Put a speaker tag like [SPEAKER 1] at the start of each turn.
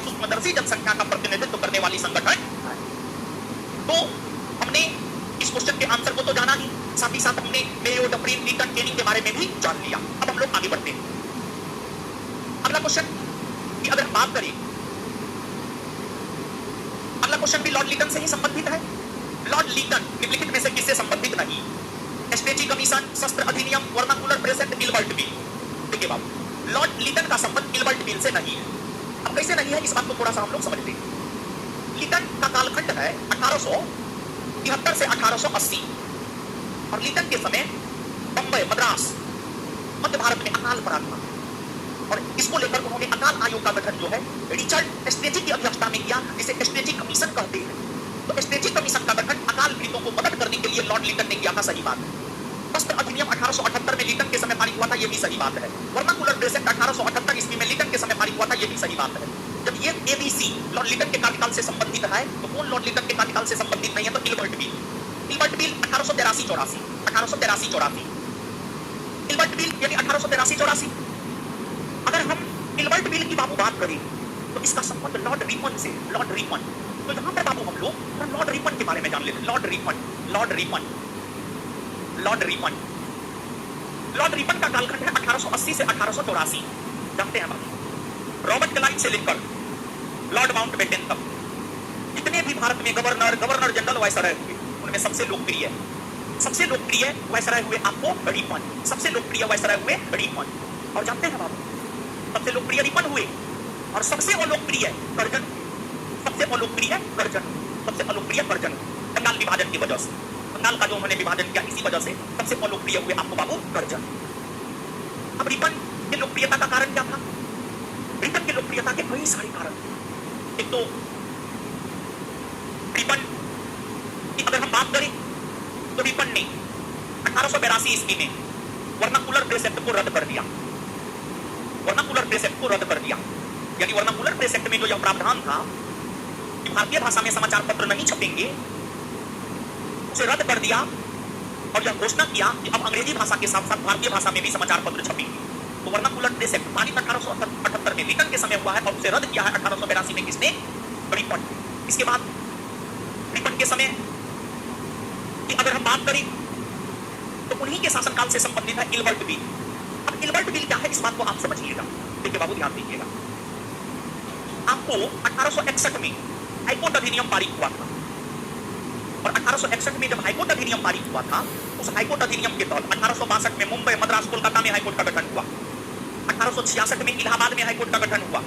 [SPEAKER 1] और सूक्ष्मदर्शी जनसंख्या का प्रतिनिधित्व करने वाली संगठन है। तो हमने इस क्वेश्चन के आंसर को तो जाना ही, साथ ही साथ हमने मेयो, डफरिन, लीटन, केनिंग के बारे में भी जान लिया। अब हम लोग आगे बढ़ते हैं। अगला क्वेश्चन कि अगर हम बात करें, अगला क्वेश्चन भी लॉर्ड लीटन से ही संबंधित है। लॉर्ड लीटन निम्नलिखित में से किससे संबंधित नहीं? स्ट्रेची कमीशन, शस्त्र अधिनियम, vernacular press act, Ilbert bill. देखिए बाबू, लॉर्ड लीटन का संबंध इल्बर्ट बिल से नहीं है। अब कैसे नहीं है, इस बात को थोड़ा सा हम लोग समझते हैं। लीटन का कालखंड है 1873 से 1880 और लीटन के समय बंबई, मद्रास, मध्य भारत में अकाल पड़ा था और इसको लेकर उन्होंने अकाल आयोग का गठन जो है रिचर्ड स्ट्रेची की अध्यक्षता में किया, जिसे स्ट्रेची कमीशन कहते हैं। तो स्ट्रेची कमीशन का गठन अकाल पीड़ितों को मदद करने के लिए लॉर्ड लीटन ने किया था, सही बात है। शस्त्र अधिनियम 1878 में लीटन के समय पारित हुआ था, यह भी सही बात है। वर्नाकुलर प्रेस एक्ट 1878 ईस्वी में लीटन के समय पारित हुआ था, यह भी सही बात है। जब ये एबीसी लॉर्ड लीटन के कार्यकाल से संबंधित है, तो कौन लॉर्ड लीटन के कार्यकाल से संबंधित नहीं है? तो Ilbert bill. Ilbert bill 1883-84 Ilbert bill यानी 1883-84। अगर हम इल्बर्ट बिल की बाबू बात करें तो इसका संबंध लॉर्ड रिपन से, लॉर्ड रिपन। तो यहां पर बाबू हम लोग लॉर्ड रिपन के बारे में जान लेते हैं। Lord Ripon, Lord Ripon, Lord Ripon, Lord Ripon का कालखंड है 1880 से 1884। जानते हैं बाबू, रॉबर्ट क्लाइव से लेकर लॉर्ड माउंटबेटन तक जितने भी भारत में गवर्नर, गवर्नर जनरल वायसराय हुए, उनमें सबसे लोकप्रिय वायसराय हुए आपको रिपन, सबसे लोकप्रिय वायसराय हुए रिपन। और जानते हैं बाबू, सबसे लोकप्रिय रिपन हुए और सबसे अलोकप्रिय कर्जन, सबसे अलोकप्रिय कर्जन, सबसे अलोकप्रिय कर्जन बंगाल विभाजन की वजह से। बंगाल का जो उन्होंने विभाजन किया, इसी वजह से सबसे अलोकप्रिय हुए आपको बाबू कर्जन। अब रिपन की लोकप्रियता का कारण क्या था? रिपन की लोकप्रियता के कई सारे कारण। एक तो रिपन की अगर हम बात करें तो रिपन ने 1882 ईस्वी में वर्नाकुलर प्रेस एक्ट को रद्द कर दिया। वर्नाकुलर प्रेस एक्ट को रद्द कर दिया, यानी वर्नाकुलर प्रेस एक्ट में जो यह प्रावधान था कि भारतीय भाषा में समाचार पत्र नहीं छपेंगे, उसे रद्द कर दिया और यह घोषणा किया कि अब अंग्रेजी भाषा के साथ साथ भारतीय भाषा में भी समाचार पत्र छपेंगे। तो वर्नाकुलर प्रेस एक्ट पारित 1878 में लीटन के समय हुआ है और उसे रद्द किया है 1882 में किसने? रिपन। इसके बाद रिपन के समय की अगर हम बात करें तो उन्हीं के शासनकाल से संबंधित है इल्बर्ट बिल। अब इल्बर्ट बिल क्या है, इस बात को आप समझिएगा। देखिए बाबू, ध्यान दीजिएगा। आपको 1861 में हाईकोर्ट अधिनियम पारित हुआ था और 1861 में जब हाईकोर्ट अधिनियम पारित हुआ था, उस हाईकोर्ट अधिनियम के तहत 1862 में मुंबई, मद्रास, कोलकाता में हाईकोर्ट का गठन हुआ। 1866 में इलाहाबाद में हाईकोर्ट का गठन हुआ।